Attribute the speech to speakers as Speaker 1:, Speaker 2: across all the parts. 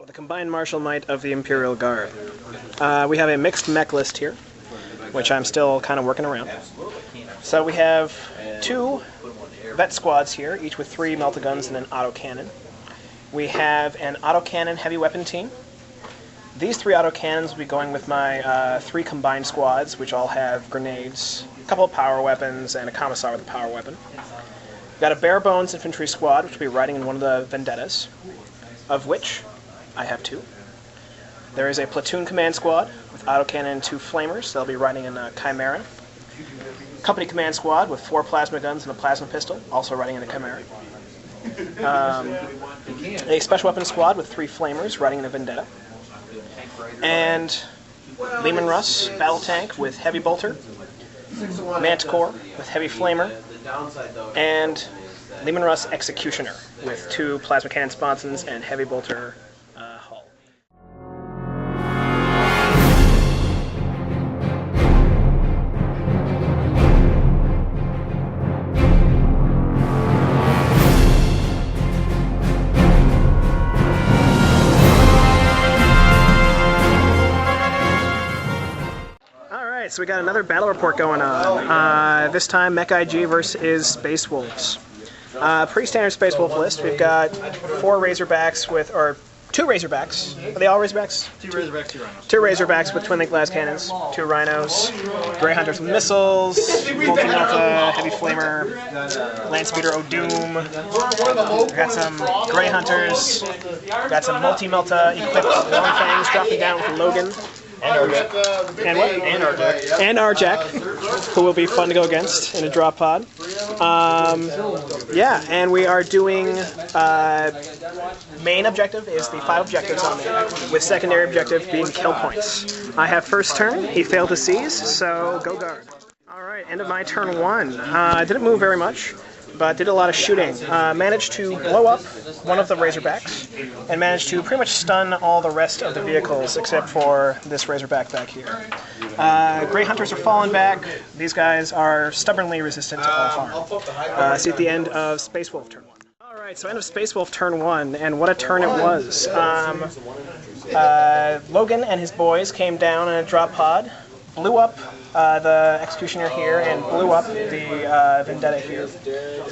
Speaker 1: the combined martial might of the Imperial Guard. We have a mixed mech list here, which I'm still kind of working around. So we have 2 vet squads here, each with 3 melta-guns and an autocannon. We have an autocannon heavy weapon team. These 3 autocannons will be going with my 3 combined squads, which all have grenades, a couple of power weapons, and a commissar with a power weapon. We've got a bare bones infantry squad, which will be riding in one of the vendettas, of which I have 2. There is a platoon command squad with autocannon and 2 flamers. They'll be riding in a Chimera. Company command squad with 4 plasma guns and a plasma pistol, also riding in a Chimera. A special weapons squad with 3 flamers riding in a vendetta. And Lehman Russ battle tank with heavy bolter, Manticore with heavy flamer, and Lehman Russ executioner with 2 plasma cannon sponsons and heavy bolter hull. So we got another battle report going on. This time Mech IG versus Space Wolves. Pretty standard Space Wolf list. We've got 4 Razorbacks with, or 2 Razorbacks. Are they all Razorbacks?
Speaker 2: 2 Razorbacks, 2 Rhinos.
Speaker 1: 2 Razorbacks with twin link glass cannons, 2 Rhinos, Grey Hunters with missiles, multi-melta, heavy flamer, land speeder O'Doom. We got some Grey Hunters. Got some multi-melta equipped long fangs dropping down from Logan.
Speaker 2: And Arjack.
Speaker 1: And what?
Speaker 2: And Arjack.
Speaker 1: And Arjack, who will be fun to go against in a drop pod. Yeah, and we are doing main objective is the 5 objectives on there, with secondary objective being kill points. I have first turn. He failed to seize, so go guard. All right, end of my turn 1. I didn't move very much, but did a lot of shooting. Managed to blow up one of the Razorbacks, and managed to pretty much stun all the rest of the vehicles except for this Razorback back here. Grey Hunters are falling back. These guys are stubbornly resistant to all harm. See at the end of Space Wolf turn 1. Alright, so end of Space Wolf turn 1, and what a turn it was. Logan and his boys came down in a drop pod, blew up the Executioner here, and blew up the Vendetta here.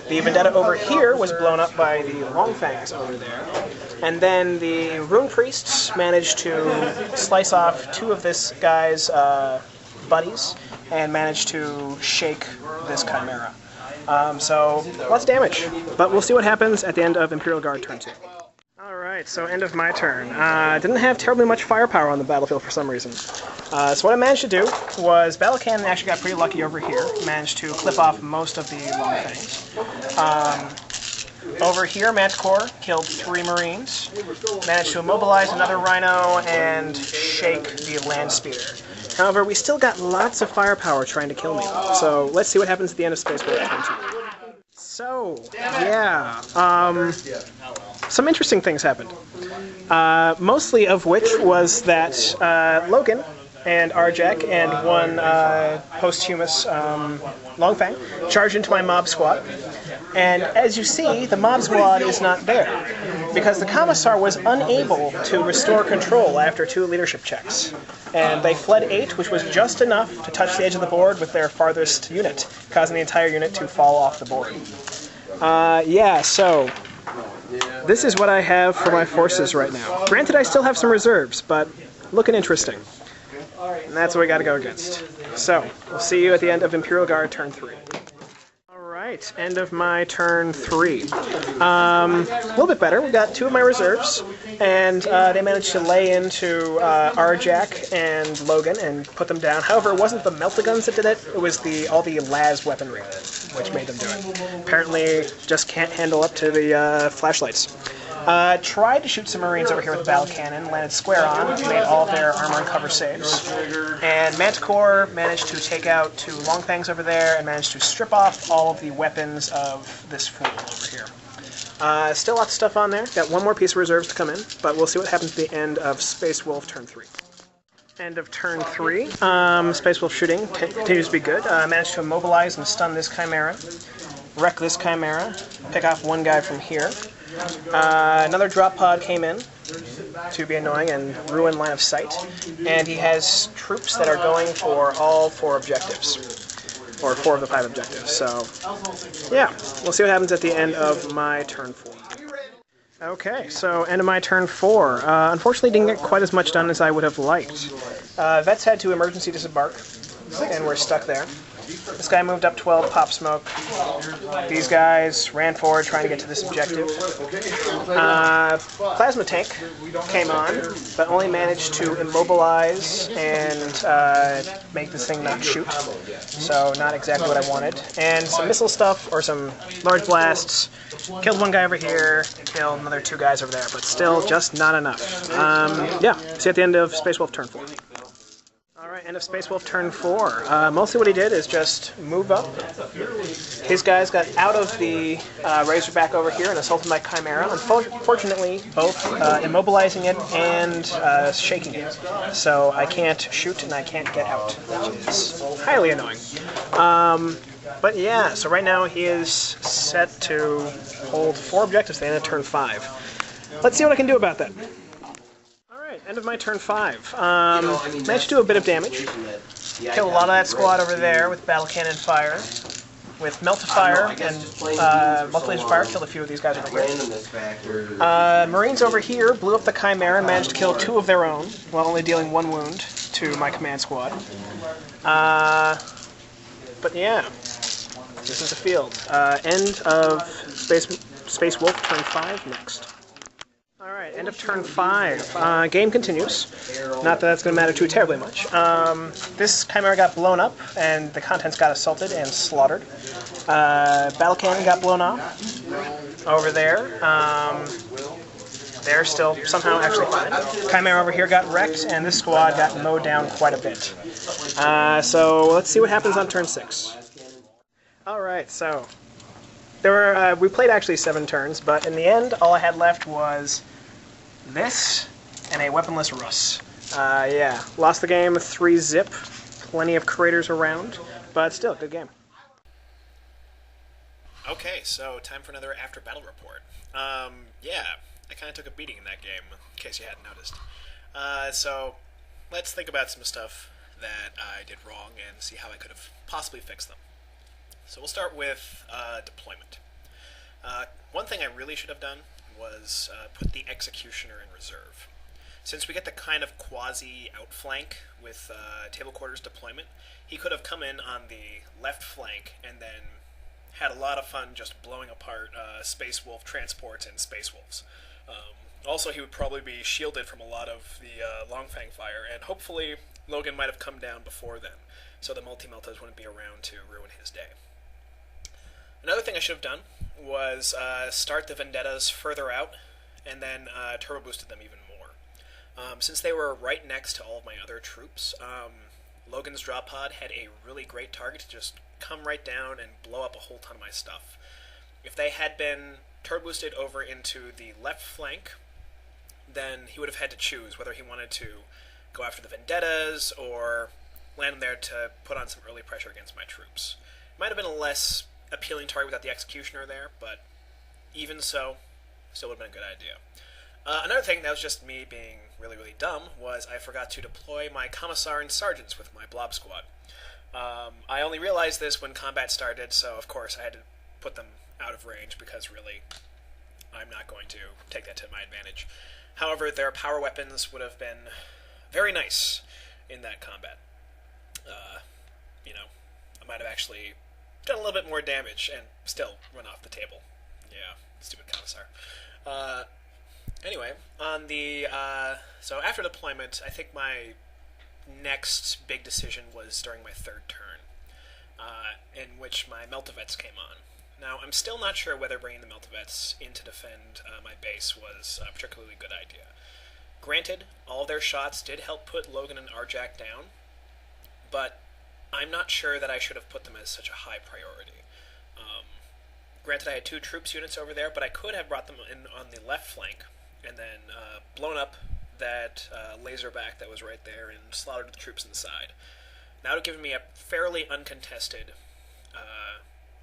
Speaker 1: The Vendetta over here was blown up by the Longfangs over there. And then the Rune Priests managed to slice off 2 of this guy's buddies, and managed to shake this Chimera. So, lots of damage. But we'll see what happens at the end of Imperial Guard turn 2. Alright, so end of my turn. Didn't have terribly much firepower on the battlefield for some reason. So what I managed to do was Battle Cannon actually got pretty lucky over here. Managed to clip off most of the long things. Over here, Manticore killed 3 Marines. Managed to immobilize another Rhino and shake the land speeder. However, we still got lots of firepower trying to kill me. So let's see what happens at the end of Space Wolf turn 2. So, yeah, some interesting things happened. Mostly of which was that Logan and Arjack and 1 posthumous Longfang charged into my mob squad. And as you see, the mob squad is not there, because the Commissar was unable to restore control after 2 leadership checks. And they fled 8, which was just enough to touch the edge of the board with their farthest unit, causing the entire unit to fall off the board. Yeah, so this is what I have for my forces right now. Granted, I still have some reserves, but looking interesting. And that's what we got to go against. So, we'll see you at the end of Imperial Guard turn 3. Alright, end of my turn 3. A little bit better. We got 2 of my reserves, and they managed to lay into Arjack and Logan and put them down. However, it wasn't the melta-guns that did it, it was all the las weaponry which made them do it. Apparently, just can't handle up to the flashlights. Tried to shoot some Marines over here with a battle cannon, landed square on, made all of their armor and cover saves. And Manticore managed to take out 2 Longfangs over there and managed to strip off all of the weapons of this fool over here. Still lots of stuff on there. Got 1 more piece of reserves to come in, but we'll see what happens at the end of Space Wolf turn 3. End of turn 3. Space Wolf shooting continues to be good. Managed to immobilize and stun this Chimera. Wreck this Chimera. Pick off 1 guy from here. Another drop pod came in. to be annoying and ruin line of sight. And he has troops that are going for all 4 objectives, or 4 of the 5 objectives. So, yeah, we'll see what happens at the end of my turn 4. Okay, so end of my turn 4. Unfortunately, didn't get quite as much done as I would have liked. Vets had to emergency disembark, and we're stuck there. This guy moved up 12, pop smoke. These guys ran forward trying to get to this objective. Plasma tank came on, but only managed to immobilize and make this thing not shoot. So not exactly what I wanted. And some missile stuff, or some large blasts. Killed 1 guy over here, killed another 2 guys over there, but still just not enough. Yeah, see you at the end of Space Wolf turn 4. Alright, end of Space Wolf turn 4. Mostly what he did is just move up. His guys got out of the Razorback over here and assaulted my Chimera. Unfortunately, both immobilizing it and shaking it. So I can't shoot and I can't get out, which is highly annoying. But yeah, so right now he is set to hold 4 objectives at the end of turn 5. Let's see what I can do about that. End of my turn 5. Managed to do a bit of damage. Killed a lot of that squad over there with battle cannon fire. With melt of fire and multi-laser fire, killed a few of these guys over here. Marines over here blew up the Chimera and managed to kill 2 of their own, while only dealing 1 wound to my command squad. But yeah, this is the field. End of Space Wolf turn 5 next. Alright, end of turn 5. Game continues. Not that that's going to matter too terribly much. This Chimera got blown up, and the contents got assaulted and slaughtered. Battle cannon got blown off over there. They're still somehow actually fine. Chimera over here got wrecked, and this squad got mowed down quite a bit. So let's see what happens on turn 6. Alright, so there were we played actually 7 turns, but in the end, all I had left was this and a weaponless Russ. Yeah, lost the game 3-zip. Plenty of craters around, but still, good game.
Speaker 3: Okay, so time for another after battle report. Yeah, I kind of took a beating in that game, in case you hadn't noticed. So let's think about some stuff that I did wrong and see how I could have possibly fixed them. So we'll start with deployment. One thing I really should have done was put the Executioner in reserve. Since we get the kind of quasi-outflank with table quarters deployment, he could have come in on the left flank and then had a lot of fun just blowing apart Space Wolf transports and Space Wolves. Also, he would probably be shielded from a lot of the Longfang fire, and hopefully Logan might have come down before then, so the multi-meltas wouldn't be around to ruin his day. Another thing I should have done was start the Vendettas further out, and then turbo boosted them even more. Since they were right next to all of my other troops, Logan's drop pod had a really great target to just come right down and blow up a whole ton of my stuff. If they had been turbo boosted over into the left flank, then he would have had to choose whether he wanted to go after the Vendettas or land them there to put on some early pressure against my troops. It might have been a less appealing target without the Executioner there, but even so, still would have been a good idea. Another thing that was just me being really, really dumb was I forgot to deploy my Commissar and Sergeants with my Blob Squad. I only realized this when combat started, so of course I had to put them out of range because really I'm not going to take that to my advantage. However, their power weapons would have been very nice in that combat. I might have actually done a little bit more damage and still run off the table. Yeah, stupid Commissar. Anyway, on the so after deployment, I think my next big decision was during my 3rd turn, in which my Meltovets came on. Now, I'm still not sure whether bringing the Meltovets in to defend my base was a particularly good idea. Granted, all their shots did help put Logan and Arjak down, but I'm not sure that I should have put them as such a high priority. Granted, I had 2 troops units over there, but I could have brought them in on the left flank and then blown up that laserback that was right there and slaughtered the troops inside. That would have given me a fairly uncontested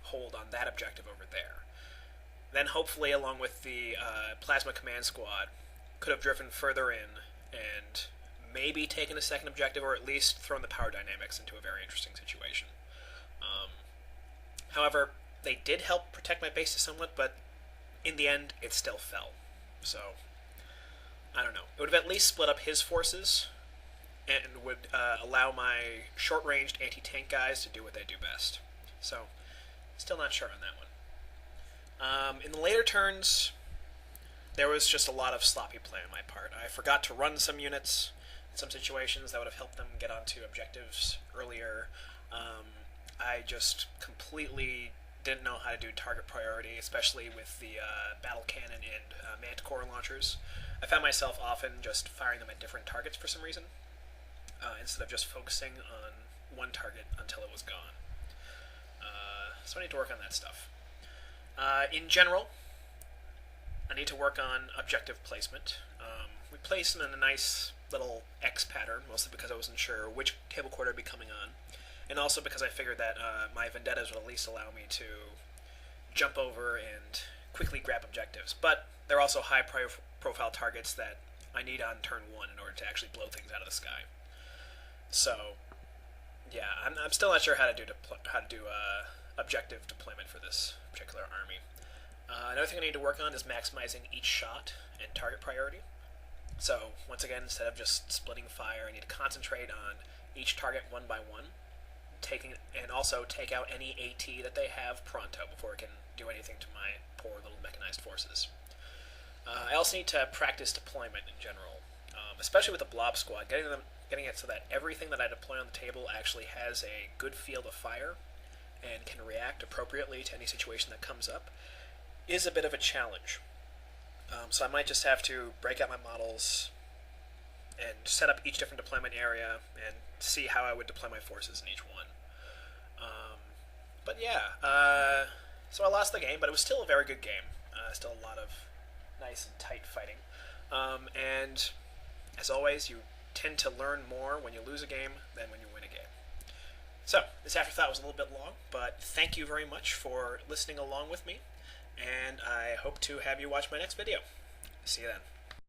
Speaker 3: hold on that objective over there. Then hopefully, along with the Plasma Command Squad, could have driven further in and maybe taken a second objective, or at least thrown the power dynamics into a very interesting situation. However, they did help protect my bases somewhat, but in the end, it still fell. So, I don't know. It would have at least split up his forces, and would allow my short-ranged anti-tank guys to do what they do best. So, still not sure on that one. In the later turns, there was just a lot of sloppy play on my part. I forgot to run some units in some situations that would have helped them get onto objectives earlier. I just completely didn't know how to do target priority, especially with the battle cannon and manticore launchers. I found myself often just firing them at different targets for some reason, instead of just focusing on one target until it was gone. So I need to work on that stuff. In general, I need to work on objective placement. We placed them in a nice little X pattern, mostly because I wasn't sure which table quarter I'd be coming on, and also because I figured that my vendettas would at least allow me to jump over and quickly grab objectives. But they're also high-profile targets that I need on turn 1 in order to actually blow things out of the sky. So, yeah, I'm still not sure how to do objective deployment for this particular army. Another thing I need to work on is maximizing each shot and target priority. So, once again, instead of just splitting fire, I need to concentrate on each target one by one, and also take out any AT that they have pronto before it can do anything to my poor little mechanized forces. I also need to practice deployment in general, especially with the blob squad, getting it so that everything that I deploy on the table actually has a good field of fire and can react appropriately to any situation that comes up is a bit of a challenge. So I might just have to break out my models and set up each different deployment area and see how I would deploy my forces in each one. But yeah, so I lost the game, but it was still a very good game. Still a lot of nice and tight fighting. And as always, you tend to learn more when you lose a game than when you win a game. So, this afterthought was a little bit long, but thank you very much for listening along with me, and I hope to have you watch my next video. See you then.